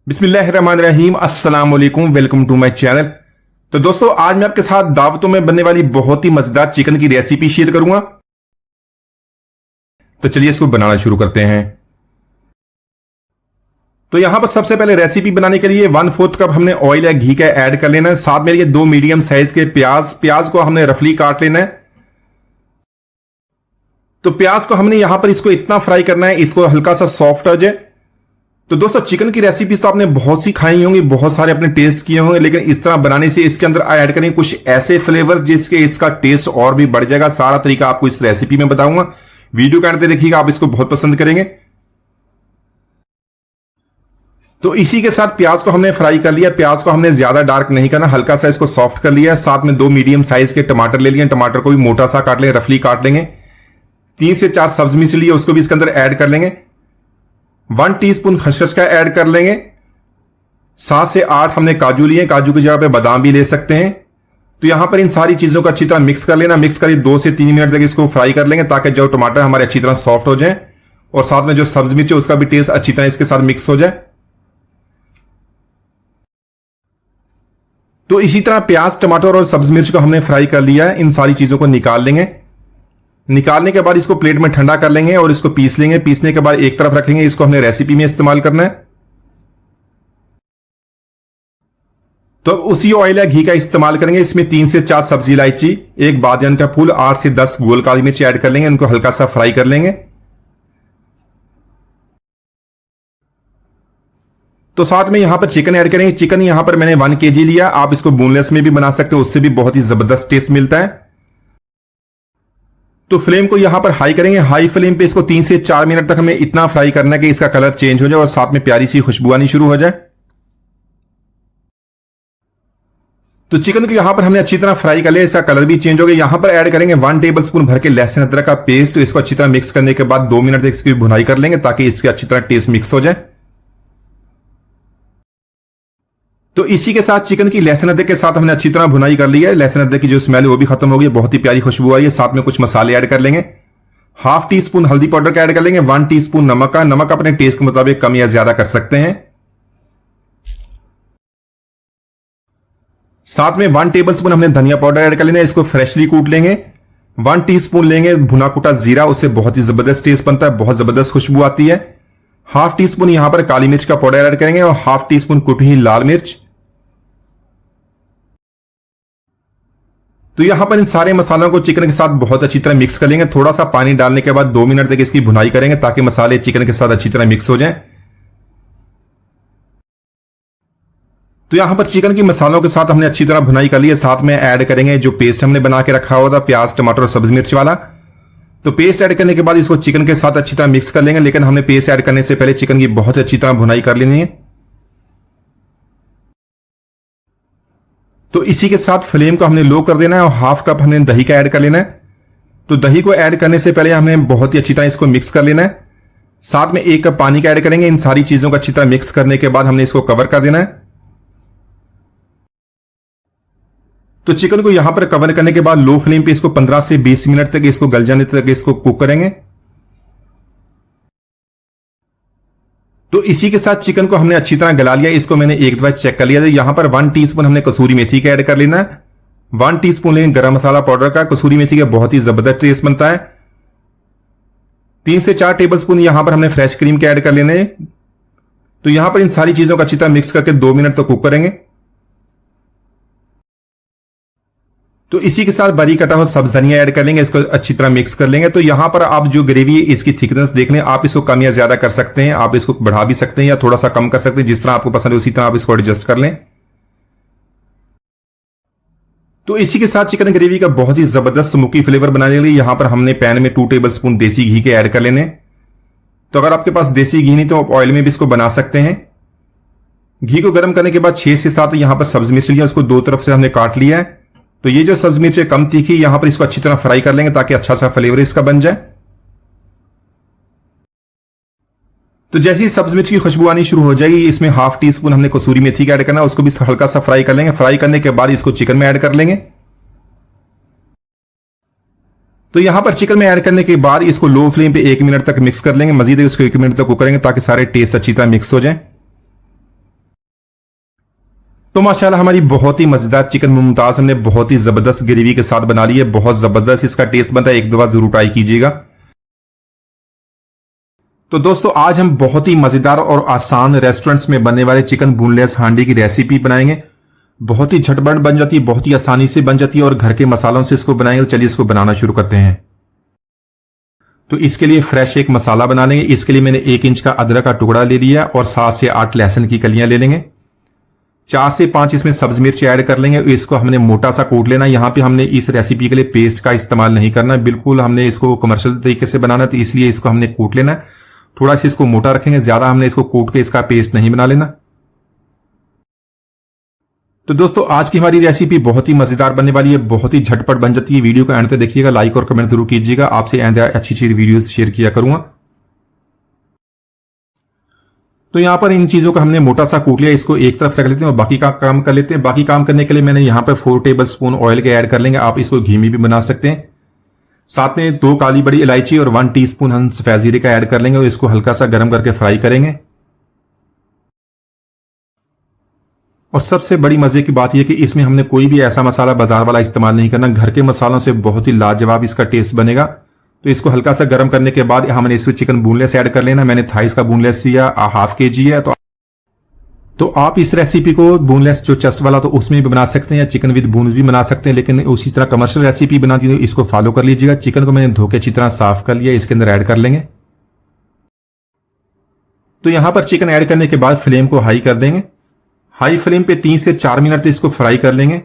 बिस्मिल्लाहिर्रहमानिर्रहीम, अस्सलाम वालेकुम, वेलकम टू माय चैनल। तो दोस्तों, आज मैं आपके साथ दावतों में बनने वाली बहुत ही मजेदार चिकन की रेसिपी शेयर करूंगा। तो चलिए इसको बनाना शुरू करते हैं। तो यहां पर सबसे पहले रेसिपी बनाने के लिए 1/4 कप हमने ऑयल या घी का ऐड कर लेना है। साथ में ये 2 मीडियम साइज के प्याज को हमने रफली काट लेना है। तो प्याज को हमने यहां पर इसको इतना फ्राई करना है, इसको हल्का सा सॉफ्ट हो जाए। तो दोस्तों, चिकन की रेसिपीज तो आपने बहुत सी खाई होंगी, बहुत सारे अपने टेस्ट किए होंगे, लेकिन इस तरह बनाने से इसके अंदर ऐड करेंगे कुछ ऐसे फ्लेवर जिसके इसका टेस्ट और भी बढ़ जाएगा। सारा तरीका आपको इस रेसिपी में बताऊंगा। वीडियो को एंड तक देखिएगा, आप इसको बहुत पसंद करेंगे। तो इसी के साथ प्याज को हमने फ्राई कर लिया। प्याज को हमने ज्यादा डार्क नहीं करना, हल्का सा इसको सॉफ्ट कर लिया। साथ में 2 मीडियम साइज के टमाटर ले लिए। टमाटर को भी मोटा सा काट लेंगे, रफली काट लेंगे। 3 से 4 सब्जी मिर्च लिए, उसको भी इसके अंदर ऐड कर लेंगे। 1 टीस्पून खसखस का ऐड कर लेंगे। 7 से 8 हमने काजू लिए, काजू की जगह पे बादाम भी ले सकते हैं। तो यहां पर इन सारी चीजों को अच्छी तरह मिक्स कर लेना। मिक्स करिए 2 से 3 मिनट तक इसको फ्राई कर लेंगे, ताकि जो टमाटर हमारे अच्छी तरह सॉफ्ट हो जाए और साथ में जो सब्जी मिर्च है उसका भी टेस्ट अच्छी तरह इसके साथ मिक्स हो जाए। तो इसी तरह प्याज, टमाटर और सब्जी मिर्च को हमने फ्राई कर लिया है। इन सारी चीजों को निकाल लेंगे। निकालने के बाद इसको प्लेट में ठंडा कर लेंगे और इसको पीस लेंगे। पीसने के बाद एक तरफ रखेंगे। इसको हमने रेसिपी में इस्तेमाल करना है। तो अब उसी ऑयल या घी का इस्तेमाल करेंगे। इसमें 3 से 4 सब्जी इलायची, 1 बादियान का फूल, 8 से 10 गोल काली मिर्च ऐड कर लेंगे। इनको हल्का सा फ्राई कर लेंगे। तो साथ में यहां पर चिकन ऐड करेंगे। चिकन यहां पर मैंने 1 kg लिया। आप इसको बोनलेस में भी बना सकते हो, उससे भी बहुत ही जबरदस्त टेस्ट मिलता है। तो फ्लेम को यहां पर हाई करेंगे। हाई फ्लेम पे इसको 3 से 4 मिनट तक हमें इतना फ्राई करना है कि इसका कलर चेंज हो जाए और साथ में प्यारी सी खुशबू आनी शुरू हो जाए। तो चिकन को यहां पर हमने अच्छी तरह फ्राई कर लिया, इसका कलर भी चेंज हो गया। यहां पर ऐड करेंगे 1 टेबलस्पून भर के लहसुन अदरक का पेस्ट। इसको अच्छी तरह मिक्स करने के बाद 2 मिनट तक इसकी भुनाई कर लेंगे, ताकि इसके अच्छी तरह टेस्ट मिक्स हो जाए। तो इसी के साथ चिकन की लहसुन अदरक के साथ हमने अच्छी तरह भुनाई कर ली है। लहसुन अदरक की जो स्मेल है वो भी खत्म हो गई, बहुत ही प्यारी खुशबू आई है। साथ में कुछ मसाले ऐड कर लेंगे। 1/2 टीस्पून हल्दी पाउडर का ऐड कर लेंगे। 1 टीस्पून नमक का। नमक अपने टेस्ट के मुताबिक कम या ज्यादा कर सकते हैं। साथ में 1 टेबलस्पून हमने धनिया पाउडर ऐड कर लेना है। इसको फ्रेशली कूट लेंगे। 1 टीस्पून लेंगे भुना कुटा जीरा, उससे बहुत ही जबरदस्त टेस्ट बनता है, बहुत जबरदस्त खुशबू आती है। 1/2 टीस्पून यहां पर काली मिर्च का पाउडर ऐड करेंगे और 1/2 टीस्पून कुटी हुई लाल मिर्च। तो यहां पर इन सारे मसालों को चिकन के साथ बहुत अच्छी तरह मिक्स कर लेंगे। थोड़ा सा पानी डालने के बाद 2 मिनट तक इसकी भुनाई करेंगे, ताकि मसाले चिकन के साथ अच्छी तरह मिक्स हो जाएं। तो यहां पर चिकन की मसालों के साथ हमने अच्छी तरह भुनाई कर ली है। साथ में ऐड करेंगे जो पेस्ट हमने बना के रखा हुआ था, प्याज, टमाटर और सब्जी मिर्च वाला। तो पेस्ट ऐड करने के बाद इसको चिकन के साथ अच्छी तरह मिक्स कर लेंगे, लेकिन हमने पेस्ट ऐड करने से पहले चिकन की बहुत अच्छी तरह भुनाई कर लेनी है। तो इसी के साथ फ्लेम को हमने लो कर देना है और 1/2 कप हमने दही का ऐड कर लेना है। तो दही को ऐड करने से पहले हमने बहुत ही अच्छी तरह इसको मिक्स कर लेना है। साथ में 1 कप पानी का ऐड करेंगे। इन सारी चीजों को अच्छी तरह मिक्स करने के बाद हमने इसको कवर कर देना है। तो चिकन को यहां पर कवर करने के बाद लो फ्लेम पे इसको 15 से 20 मिनट तक इसको गल जाने तक इसको कुक करेंगे। तो इसी के साथ चिकन को हमने अच्छी तरह गला लिया। इसको मैंने एक दफा चेक कर लिया था। यहां पर 1 टीस्पून हमने कसूरी मेथी का ऐड कर लेना है। 1 टीस्पून लेंगे गरम मसाला पाउडर का। कसूरी मेथी का बहुत ही जबरदस्त टेस्ट बनता है। 3 से 4 टेबलस्पून यहां पर हमने फ्रेश क्रीम के ऐड कर लेने हैं। तो यहां पर इन सारी चीजों को अच्छी तरह मिक्स करके 2 मिनट तक कुक करेंगे। तो इसी के साथ बारीक कटा हुआ सब्ज धनिया ऐड कर लेंगे। इसको अच्छी तरह मिक्स कर लेंगे। तो यहां पर आप जो ग्रेवी है इसकी थिकनेस देख लें। आप इसको कम या ज्यादा कर सकते हैं, आप इसको बढ़ा भी सकते हैं या थोड़ा सा कम कर सकते हैं। जिस तरह आपको पसंद है उसी तरह आप इसको एडजस्ट कर लें। तो इसी के साथ चिकन ग्रेवी का बहुत ही जबरदस्त स्मोकी फ्लेवर बनाने के लिए यहां पर हमने पैन में 2 टेबलस्पून देसी घी के ऐड कर लेने। तो अगर आपके पास देसी घी नहीं तो आप ऑयल में भी इसको बना सकते हैं। घी को गर्म करने के बाद 6 से 7 यहां पर सब्जी मिर्च लिया, उसको 2 तरफ से हमने काट लिया है। तो ये जो सब्जी मिर्च है कम तीखी, यहां पर इसको अच्छी तरह फ्राई कर लेंगे, ताकि अच्छा सा फ्लेवर इसका बन जाए। तो जैसे ही सब्जी मिर्च की खुशबू आनी शुरू हो जाएगी, इसमें 1/2 टीस्पून हमने कसूरी मेथी का ऐड करना है। उसको भी हल्का सा फ्राई कर लेंगे। फ्राई करने के बाद इसको चिकन में ऐड कर लेंगे। तो यहां पर चिकन में ऐड करने के बाद इसको लो फ्लेम पे 1 मिनट तक मिक्स कर लेंगे। मजीद इसको 1 मिनट तक कुक करेंगे, ताकि सारे टेस्ट अच्छी तरह मिक्स हो जाए। तो माशाल्लाह हमारी बहुत ही मजेदार चिकन मुमताज हमने बहुत ही जबरदस्त ग्रेवी के साथ बना ली है। बहुत जबरदस्त इसका टेस्ट बनता है, एक दफा जरूर ट्राई कीजिएगा। तो दोस्तों आज हम बहुत ही मजेदार और आसान रेस्टोरेंट्स में बनने वाले चिकन बोनलेस हांडी की रेसिपी बनाएंगे। बहुत ही झटपट बन जाती है, बहुत ही आसानी से बन जाती है और घर के मसालों से इसको बनाएंगे। तो चलिए इसको बनाना शुरू करते हैं। तो इसके लिए फ्रेश एक मसाला बना लेंगे। इसके लिए मैंने 1 इंच का अदरक का टुकड़ा ले लिया और 7 से 8 लहसुन की कलियां ले लेंगे। 4 से 5 इसमें सब्ज मिर्च ऐड कर लेंगे। इसको हमने मोटा सा कूट लेना। यहाँ पे हमने इस रेसिपी के लिए पेस्ट का इस्तेमाल नहीं करना है, बिल्कुल हमने इसको कमर्शियल तरीके से बनाना है, तो इसलिए इसको हमने कूट लेना है। थोड़ा सा इसको मोटा रखेंगे, ज्यादा हमने इसको कूट के इसका पेस्ट नहीं बना लेना। तो दोस्तों आज की हमारी रेसिपी बहुत ही मजेदार बनने वाली है, बहुत ही झटपट बन जाती है। वीडियो को एंड तक देखिएगा, लाइक और कमेंट जरूर कीजिएगा। आपसे अच्छी अच्छी वीडियोस शेयर किया करूंगा। तो यहां पर इन चीजों को हमने मोटा सा कूट लिया, इसको एक तरफ रख लेते हैं और बाकी का काम कर लेते हैं। बाकी काम करने के लिए मैंने यहां पर 4 टेबल स्पून ऑयल के ऐड कर लेंगे। आप इसको घी में भी बना सकते हैं। साथ में 2 काली बड़ी इलायची और 1 टीस्पून हम सफेद जीरे का ऐड कर लेंगे और इसको हल्का सा गर्म करके फ्राई करेंगे। और सबसे बड़ी मजे की बात यह कि इसमें हमने कोई भी ऐसा मसाला बाजार वाला इस्तेमाल नहीं करना, घर के मसालों से बहुत ही लाजवाब इसका टेस्ट बनेगा। तो इसको हल्का सा गर्म करने के बाद हमने इसमें चिकन बोनलेस ऐड कर लेना। मैंने थाइस का बोनलेस लिया, ½ kg है। तो आप इस रेसिपी को बोनलेस जो चेस्ट वाला तो उसमें भी बना सकते हैं या चिकन विद बोन्स भी बना सकते हैं, लेकिन उसी तरह कमर्शियल रेसिपी बनाती है तो इसको फॉलो कर लीजिएगा। चिकन को मैंने धो के अच्छी तरह साफ कर लिया, इसके अंदर ऐड कर लेंगे। तो यहां पर चिकन ऐड करने के बाद फ्लेम को हाई कर देंगे। हाई फ्लेम पे 3 से 4 मिनट तक इसको फ्राई कर लेंगे।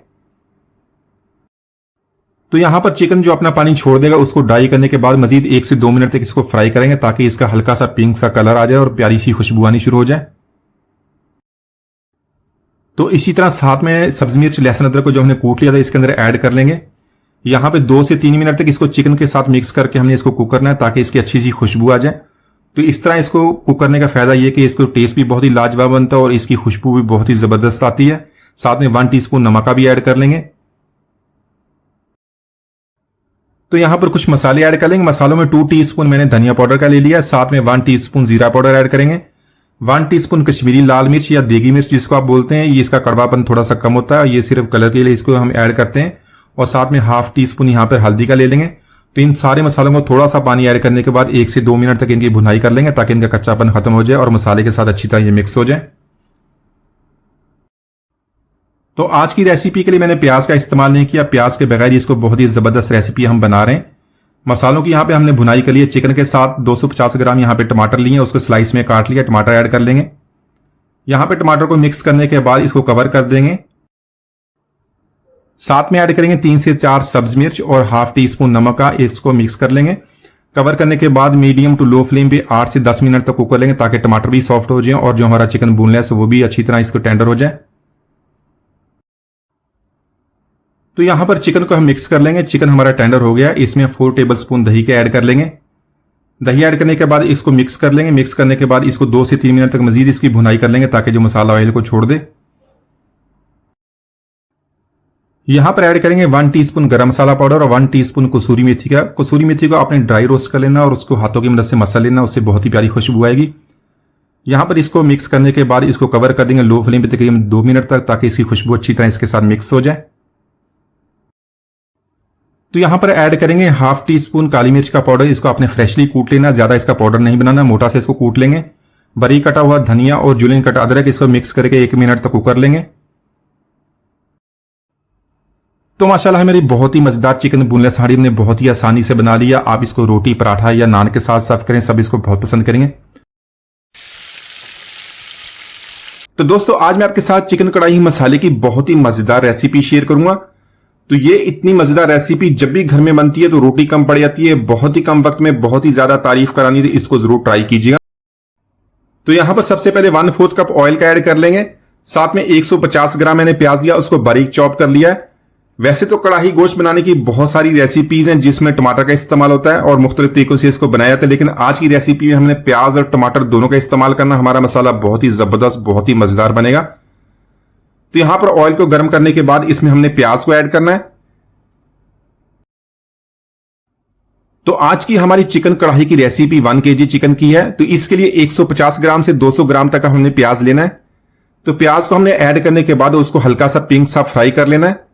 तो यहां पर चिकन जो अपना पानी छोड़ देगा उसको ड्राई करने के बाद मजीद 1 से 2 मिनट तक इसको फ्राई करेंगे ताकि इसका हल्का सा पिंक सा कलर आ जाए और प्यारी सी खुशबू आनी शुरू हो जाए। तो इसी तरह साथ में सब्जी मिर्च लहसुन अदरक को जो हमने कूट लिया था इसके अंदर ऐड कर लेंगे। यहां पे 2 से 3 मिनट तक इसको चिकन के साथ मिक्स करके हमने इसको कुक करना है ताकि इसकी अच्छी सी खुशबू आ जाए। तो इस तरह इसको कुक करने का फायदा यह कि इसको टेस्ट भी बहुत ही लाजवाब बनता है और इसकी खुशबू भी बहुत ही जबरदस्त आती है। साथ में 1 टीस्पून नमक का भी ऐड कर लेंगे। तो यहां पर कुछ मसाले ऐड कर लेंगे। मसालों में 2 टीस्पून मैंने धनिया पाउडर का ले लिया, साथ में 1 टीस्पून जीरा पाउडर ऐड करेंगे। 1 टीस्पून कश्मीरी लाल मिर्च या देगी मिर्च जिसको आप बोलते हैं, ये इसका कड़वापन थोड़ा सा कम होता है, ये सिर्फ कलर के लिए इसको हम ऐड करते हैं। और साथ में ½ टीस्पून यहां पर हल्दी का ले लेंगे। तो इन सारे मसालों को थोड़ा सा पानी ऐड करने के बाद 1 से 2 मिनट तक इनकी भुनाई कर लेंगे ताकि इनका कच्चापन खत्म हो जाए और मसाले के साथ अच्छी तरह ये मिक्स हो जाए। तो आज की रेसिपी के लिए मैंने प्याज का इस्तेमाल नहीं किया, प्याज के बगैर इसको बहुत ही जबरदस्त रेसिपी हम बना रहे हैं। मसालों की यहां पे हमने भुनाई कर ली है। चिकन के साथ 250 ग्राम यहां पे टमाटर लिए, उसको स्लाइस में काट लिया। टमाटर ऐड कर लेंगे। यहां पे टमाटर को मिक्स करने के बाद इसको कवर कर देंगे। साथ में ऐड करेंगे 3 से 4 सब्ज मिर्च और ½ टीस्पून नमक का, इसको मिक्स कर लेंगे। कवर करने के बाद मीडियम टू लो फ्लेम पे 8 से 10 मिनट तक कुक कर लेंगे ताकि टमाटर भी सॉफ्ट हो जाए और जो हमारा चिकन बोनलेस वो भी अच्छी तरह इसको टेंडर हो जाए। तो यहां पर चिकन को हम मिक्स कर लेंगे। चिकन हमारा टेंडर हो गया। इसमें 4 टेबल स्पून दही के ऐड कर लेंगे। दही ऐड करने के बाद इसको मिक्स कर लेंगे। मिक्स करने के बाद इसको 2 से 3 मिनट तक मजीद इसकी भुनाई कर लेंगे ताकि जो मसाला ऑयल को छोड़ दे। यहां पर ऐड करेंगे 1 टीस्पून गरम मसाला पाउडर और 1 टीस्पून कसूरी मेथी का। कसूरी मेथी को आपने ड्राई रोस्ट कर लेना और उसको हाथों की मदद से मसल लेना, उससे बहुत ही प्यारी खुशबू आएगी। यहां पर इसको मिक्स करने के बाद इसको कवर कर देंगे लो फ्लेम पे तकरीबन 2 मिनट तक ताकि इसकी खुशबू अच्छी तरह इसके साथ मिक्स हो जाए। तो यहां पर ऐड करेंगे ½ टीस्पून काली मिर्च का पाउडर। इसको आपने फ्रेशली कूट लेना, ज्यादा इसका पाउडर नहीं बनाना, मोटा से इसको कूट लेंगे। बारीक कटा हुआ धनिया और जुलियन कटा अदरक, इसको मिक्स करके 1 मिनट तक कुक कर लेंगे। तो माशाल्लाह मेरी बहुत ही मजेदार चिकन बोनलेस हांडी हमने बहुत ही आसानी से बना लिया। आप इसको रोटी, पराठा या नान के साथ सर्व करें, सब इसको बहुत पसंद करेंगे। तो दोस्तों आज मैं आपके साथ चिकन कढ़ाई मसाले की बहुत ही मजेदार रेसिपी शेयर करूंगा। तो ये इतनी मजेदार रेसिपी जब भी घर में बनती है तो रोटी कम पड़ जाती है, बहुत ही कम वक्त में बहुत ही ज्यादा तारीफ करानी थी, इसको जरूर ट्राई कीजिएगा। तो यहां पर सबसे पहले 1/4 कप ऑयल का ऐड कर लेंगे। साथ में 150 ग्राम मैंने प्याज लिया, उसको बारीक चॉप कर लिया है। वैसे तो कढ़ाई गोश्त बनाने की बहुत सारी रेसिपीज हैं जिसमें टमाटर का इस्तेमाल होता है और मुख्तलिफ तरीकों से इसको बनाया जाता है, लेकिन आज की रेसिपी में हमने प्याज और टमाटर दोनों का इस्तेमाल करना। हमारा मसाला बहुत ही जबरदस्त, बहुत ही मजेदार बनेगा। तो यहां पर ऑयल को गर्म करने के बाद इसमें हमने प्याज को ऐड करना है। तो आज की हमारी चिकन कढ़ाई की रेसिपी 1 kg चिकन की है। तो इसके लिए 150 ग्राम से 200 ग्राम तक हमने प्याज लेना है। तो प्याज को हमने ऐड करने के बाद उसको हल्का सा पिंक सा फ्राई कर लेना है।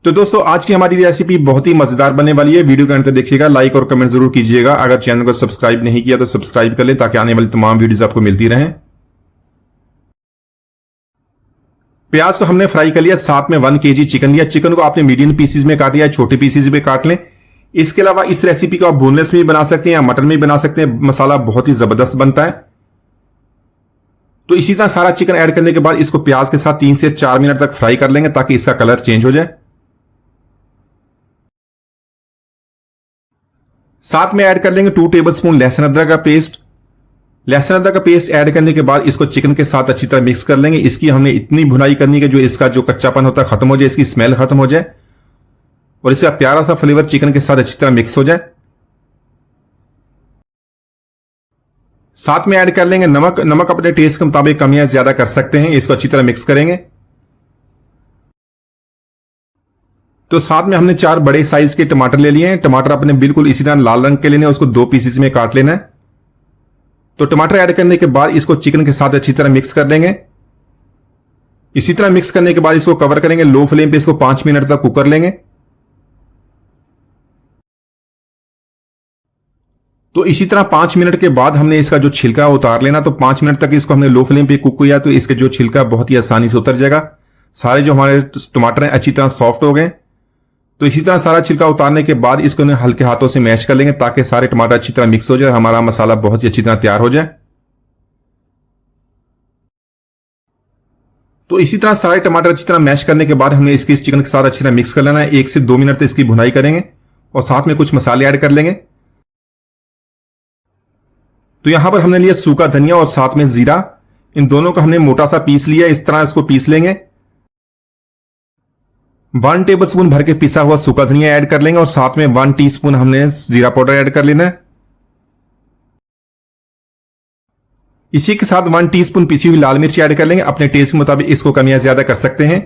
तो दोस्तों आज की हमारी रेसिपी बहुत ही मजेदार बनने वाली है। वीडियो के अंत तक देखिएगा, लाइक और कमेंट जरूर कीजिएगा। अगर चैनल को सब्सक्राइब नहीं किया तो सब्सक्राइब कर लें ताकि आने वाली तमाम वीडियोस आपको मिलती रहें। प्याज को हमने फ्राई कर लिया, साथ में 1 kg चिकन लिया। चिकन को आपने मीडियम पीसेज में काट लिया, छोटे पीसेज में काट लें। इसके अलावा इस रेसिपी को आप बोनलेस में भी बना सकते हैं या मटन में भी बना सकते हैं। मसाला बहुत ही जबरदस्त बनता है। तो इसी तरह सारा चिकन ऐड करने के बाद इसको प्याज के साथ 3 से 4 मिनट तक फ्राई कर लेंगे ताकि इसका कलर चेंज हो जाए। साथ में ऐड कर लेंगे 2 टेबलस्पून लहसुन अदरक का पेस्ट। लहसुन अदरक का पेस्ट ऐड करने के बाद इसको चिकन के साथ अच्छी तरह मिक्स कर लेंगे। इसकी हमने इतनी भुनाई करनी है कि जो इसका जो कच्चापन होता है खत्म हो जाए, इसकी स्मेल खत्म हो जाए और इसका प्यारा सा फ्लेवर चिकन के साथ अच्छी तरह मिक्स हो जाए। साथ में ऐड कर लेंगे नमक। नमक अपने टेस्ट के मुताबिक कम या ज्यादा कर सकते हैं। इसको अच्छी तरह मिक्स करेंगे। तो साथ में हमने 4 बड़े साइज के टमाटर ले लिए हैं। टमाटर अपने बिल्कुल इसी तरह लाल रंग के लेने, उसको 2 पीसेस में काट लेना है। तो टमाटर ऐड करने के बाद इसको चिकन के साथ अच्छी तरह मिक्स कर देंगे। इसी तरह मिक्स करने के बाद इसको कवर करेंगे, लो फ्लेम पे इसको 5 मिनट तक कुक कर लेंगे। तो इसी तरह 5 मिनट के बाद हमने इसका जो छिलका है उतार लेना। तो 5 मिनट तक इसको हमने लो फ्लेम पे कुक किया तो इसके जो छिलका बहुत ही आसानी से उतर जाएगा। सारे जो हमारे टमाटर हैं अच्छी तरह सॉफ्ट हो गए। तो इसी तरह सारा छिलका उतारने के बाद इसको हल्के हाथों से मैश कर लेंगे ताकि सारे टमाटर अच्छी तरह मिक्स हो जाए और हमारा मसाला बहुत ही अच्छी तरह तैयार हो जाए। तो इसी तरह सारे टमाटर अच्छी तरह मैश करने के बाद हमने इसके इस चिकन के साथ अच्छी तरह मिक्स कर लेना है। 1 से 2 मिनट तक इसकी भुनाई करेंगे और साथ में कुछ मसाले ऐड कर लेंगे। तो यहां पर हमने लिया सूखा धनिया और साथ में जीरा। इन दोनों को हमने मोटा सा पीस लिया। इस तरह इसको पीस लेंगे। 1 टेबलस्पून भर के पिसा हुआ सूखा धनिया ऐड कर लेंगे और साथ में 1 टीस्पून हमने जीरा पाउडर ऐड कर लेना है। इसी के साथ 1 टीस्पून पिसी हुई लाल मिर्च ऐड कर लेंगे। अपने टेस्ट के मुताबिक इसको कम या ज्यादा कर सकते हैं।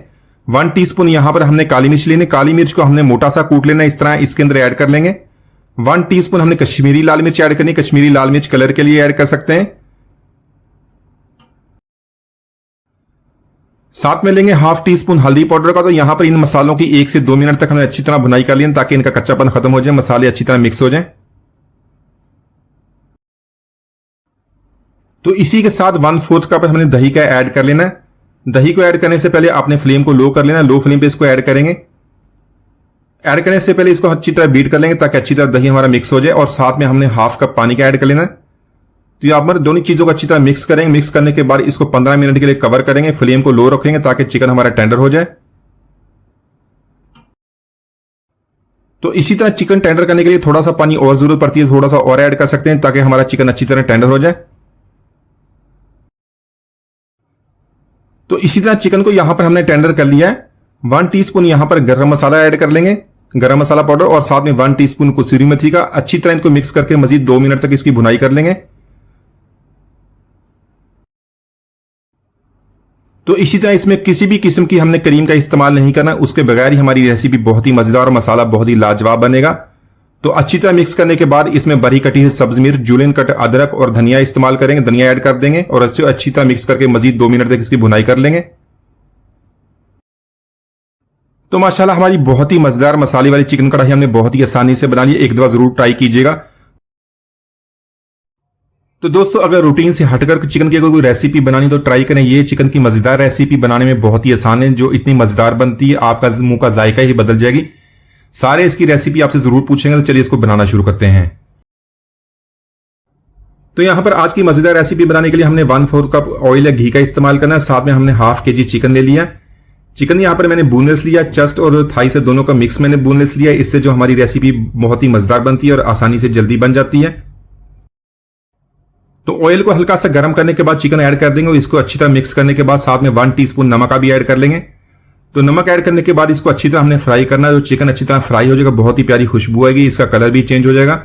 1 टीस्पून यहां पर हमने काली मिर्च लेनी। काली मिर्च को हमने मोटा सा कूट लेना। इस तरह इसके अंदर ऐड कर लेंगे। 1 टीस्पून हमने कश्मीरी लाल मिर्च ऐड करनी। कश्मीरी लाल मिर्च कलर के लिए ऐड कर सकते हैं। साथ में लेंगे 1/2 टीस्पून हल्दी पाउडर का। तो यहां पर इन मसालों की 1 से 2 मिनट तक हमने अच्छी तरह भुनाई कर ली ताकि इनका कच्चापन खत्म हो जाए, मसाले अच्छी तरह मिक्स हो जाएं। तो इसी के साथ 1/4 कप हमने दही का ऐड कर लेना है। दही को ऐड करने से पहले आपने फ्लेम को लो कर लेना। लो फ्लेम पे इसको ऐड करेंगे। ऐड करने से पहले इसको अच्छी तरह बीट कर लेंगे ताकि अच्छी तरह दही हमारा मिक्स हो जाए और साथ में हमने 1/2 कप पानी का ऐड कर लेना है। तो यहाँ पर दोनों चीजों को अच्छी तरह मिक्स करेंगे। मिक्स करने के बाद इसको 15 मिनट के लिए कवर करेंगे। फ्लेम को लो रखेंगे ताकि चिकन हमारा टेंडर हो जाए। तो इसी तरह चिकन टेंडर करने के लिए थोड़ा सा पानी और जरूरत पड़ती है, थोड़ा सा और ऐड कर सकते हैं ताकि हमारा चिकन अच्छी तरह टेंडर हो जाए। तो इसी तरह चिकन को यहां पर हमने टेंडर कर लिया है। 1 टीस्पून यहां पर गरम मसाला ऐड कर लेंगे, गरम मसाला पाउडर, और साथ में 1 टीस्पून कसूरी मेथी का। अच्छी तरह इनको मिक्स करके मजीद 2 मिनट तक इसकी भुनाई कर लेंगे। तो इसी तरह इसमें किसी भी किस्म की हमने क्रीम का इस्तेमाल नहीं करना। उसके बगैर ही हमारी रेसिपी बहुत ही मजेदार और मसाला बहुत ही लाजवाब बनेगा। तो अच्छी तरह मिक्स करने के बाद इसमें बारीक कटी हुई सब्ज मिर्च, जूलियन कट अदरक और धनिया इस्तेमाल करेंगे। धनिया ऐड कर देंगे और अच्छी तरह मिक्स करके मजीद 2 मिनट तक इसकी भुनाई कर लेंगे। तो माशाल्लाह हमारी बहुत ही मजेदार मसाले वाली चिकन कढ़ाई हमने बहुत ही आसानी से बना ली। एक दफा जरूर ट्राई कीजिएगा। तो दोस्तों अगर रूटीन से हटकर चिकन की कोई रेसिपी बनानी तो ट्राई करें। ये चिकन की मजेदार रेसिपी बनाने में बहुत ही आसान है, जो इतनी मजेदार बनती है आपका मुंह का जायका ही बदल जाएगी। सारे इसकी रेसिपी आपसे जरूर पूछेंगे। तो चलिए इसको बनाना शुरू करते हैं। तो यहां पर आज की मजेदार रेसिपी बनाने के लिए हमने 1/4 कप ऑयल या घी का इस्तेमाल करना है। साथ में हमने 1/2 kg चिकन ले लिया। चिकन यहां पर मैंने बोनलेस लिया, चेस्ट और थाई से दोनों का मिक्स मैंने बोनलेस लिया। इससे जो हमारी रेसिपी बहुत ही मजेदार बनती है और आसानी से जल्दी बन जाती है। तो ऑयल को हल्का सा गर्म करने के बाद चिकन ऐड कर देंगे और इसको अच्छी तरह मिक्स करने के बाद साथ में 1 टीस्पून नमक का भी ऐड कर लेंगे। तो नमक ऐड करने के बाद इसको अच्छी तरह हमने फ्राई करना है। जो चिकन अच्छी तरह फ्राई हो जाएगा बहुत ही प्यारी खुशबू आएगी, इसका कलर भी चेंज हो जाएगा।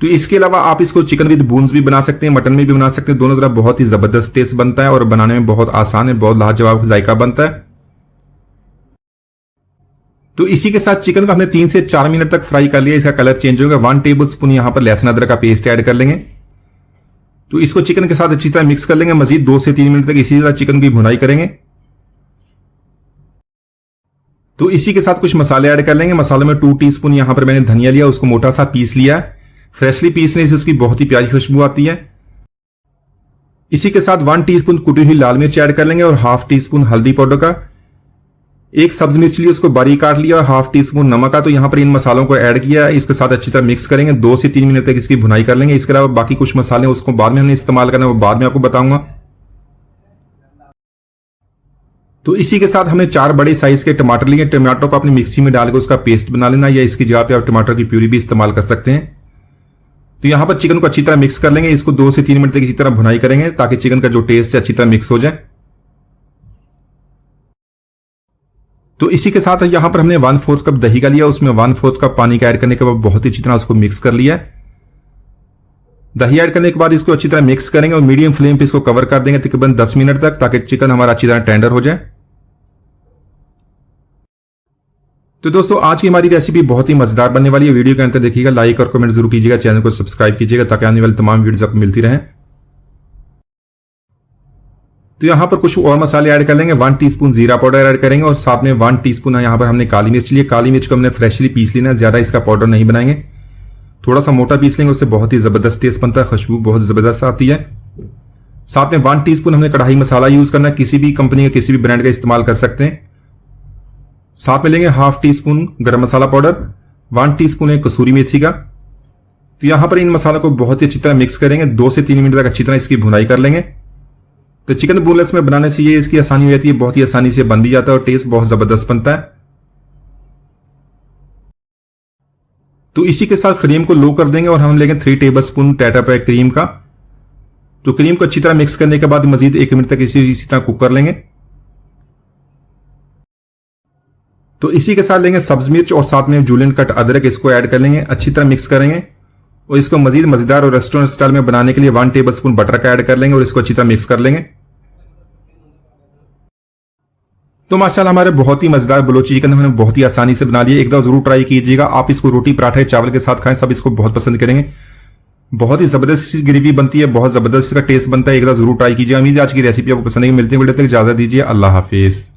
तो इसके अलावा आप इसको चिकन विद बोन्स भी बना सकते हैं, मटन में भी बना सकते हैं। दोनों तरफ बहुत ही जबरदस्त टेस्ट बनता है और बनाने में बहुत आसान है, बहुत लाजवाब जायका बनता है। तो इसी के साथ चिकन को हमने 3 से 4 मिनट तक फ्राई कर लिया। इसका कलर चेंज होगा। 1 टेबल स्पून यहां पर लहसुन अदरक का पेस्ट ऐड कर लेंगे। तो इसको चिकन के साथ अच्छी तरह मिक्स कर लेंगे। मजीद 2 से 3 मिनट तक इसी तरह चिकन की भुनाई करेंगे। तो इसी के साथ कुछ मसाले ऐड कर लेंगे। मसालों में 2 टीस्पून यहां पर मैंने धनिया लिया, उसको मोटा सा पीस लिया है। फ्रेशली पीसने से उसकी बहुत ही प्यारी खुशबू आती है। इसी के साथ 1 टीस्पून कुटी हुई लाल मिर्च ऐड कर लेंगे और हाफ टी स्पून हल्दी पाउडर का। 1 सब्ज मिर्च ली, उसको बारीक काट लिया और हाफ टी स्पून नमक का। तो यहां पर इन मसालों को ऐड किया है। इसके साथ अच्छी तरह मिक्स करेंगे। 2 से 3 मिनट तक इसकी भुनाई कर लेंगे। इसके अलावा बाकी कुछ मसाले उसको बाद में हमने इस्तेमाल करना है, वो बाद में आपको बताऊंगा। तो इसी के साथ हमने 4 बड़े साइज के टमाटर लिए। टमाटर को अपनी मिक्सी में डालकर उसका पेस्ट बना लेना, या इसकी जगह पे आप टमाटर की प्यूरी भी इस्तेमाल कर सकते हैं। तो यहां पर चिकन को अच्छी तरह मिक्स कर लेंगे। इसको 2 से 3 मिनट तक इसी तरह भुनाई करेंगे ताकि चिकन का जो टेस्ट है अच्छी तरह मिक्स हो जाए। तो इसी के साथ यहां पर हमने 1/4 कप दही का लिया, उसमें 1/4 कप पानी का ऐड करने के बाद बहुत ही अच्छी तरह उसको मिक्स कर लिया। दही ऐड करने के बाद इसको अच्छी तरह मिक्स करेंगे और मीडियम फ्लेम पे इसको कवर कर देंगे तकरीबन 10 मिनट तक, ताकि चिकन हमारा अच्छी तरह टेंडर हो जाए। तो दोस्तों आज की हमारी रेसिपी बहुत ही मजेदार बनने वाली है। वीडियो के अंत तक देखिएगा, लाइक और कमेंट जरूर कीजिएगा, चैनल को सब्सक्राइब कीजिएगा ताकि आने वाली तमाम वीडियोस आपको मिलती रहें। तो यहां पर कुछ और मसाले ऐड कर लेंगे। 1 टीस्पून जीरा पाउडर ऐड करेंगे और साथ में 1 टीस्पून यहां पर हमने काली मिर्च ली। काली मिर्च को हमने फ्रेशली पीस लेना है, ज्यादा इसका पाउडर नहीं बनाएंगे, थोड़ा सा मोटा पीस लेंगे, उससे बहुत ही जबरदस्त टेस्ट बनता है, खुशबू बहुत जबरदस्त आती है। साथ में 1 टीस्पून हमने कढ़ाई मसाला यूज करना है, किसी भी कंपनी का किसी भी ब्रांड का इस्तेमाल कर सकते हैं। साथ में लेंगे हाफ टी स्पून गरम मसाला पाउडर, 1 टीस्पून है कसूरी मेथी का। तो यहां पर इन मसालों को बहुत ही अच्छी तरह मिक्स करेंगे। 2 से 3 मिनट तक अच्छी तरह इसकी भुनाई कर लेंगे। तो चिकन बोनलेस में बनाने से ये इसकी आसानी हो जाती है, बहुत ही आसानी से बन भी जाता है और टेस्ट बहुत जबरदस्त बनता है। तो इसी के साथ फ्लेम को लो कर देंगे और हम लेंगे 3 टेबलस्पून टाटा पैक क्रीम का। तो क्रीम को अच्छी तरह मिक्स करने के बाद मजीद 1 मिनट तक इसी तरह कुक कर लेंगे। तो इसी के साथ लेंगे सब्ज मिर्च और साथ में जूलियन कट अदरक, इसको ऐड कर लेंगे, अच्छी तरह मिक्स करेंगे और इसको मजीद मजेदार और रेस्टोरेंट स्टाइल में बनाने के लिए 1 टेबलस्पून बटर का ऐड कर लेंगे और इसको अच्छी तरह मिक्स कर लेंगे। तो माशाल्लाह हमारे बहुत ही मजेदार बलोची चिकन हमने बहुत ही आसानी से बना लिया। एक दफा जरूर ट्राई कीजिएगा। आप इसको रोटी पराठे चावल के साथ खाएं, सब इसको बहुत पसंद करेंगे। बहुत ही जबरदस्त ग्रेवी बनती है, बहुत जबरदस्त इसका टेस्ट बनता है। एक दफा जरूर ट्राई कीजिए। उम्मीद है आज की रेसिपी आपको पसंद है। मिलते हैं वीडियो तक, इजाजत दीजिए, अल्लाह हाफिज।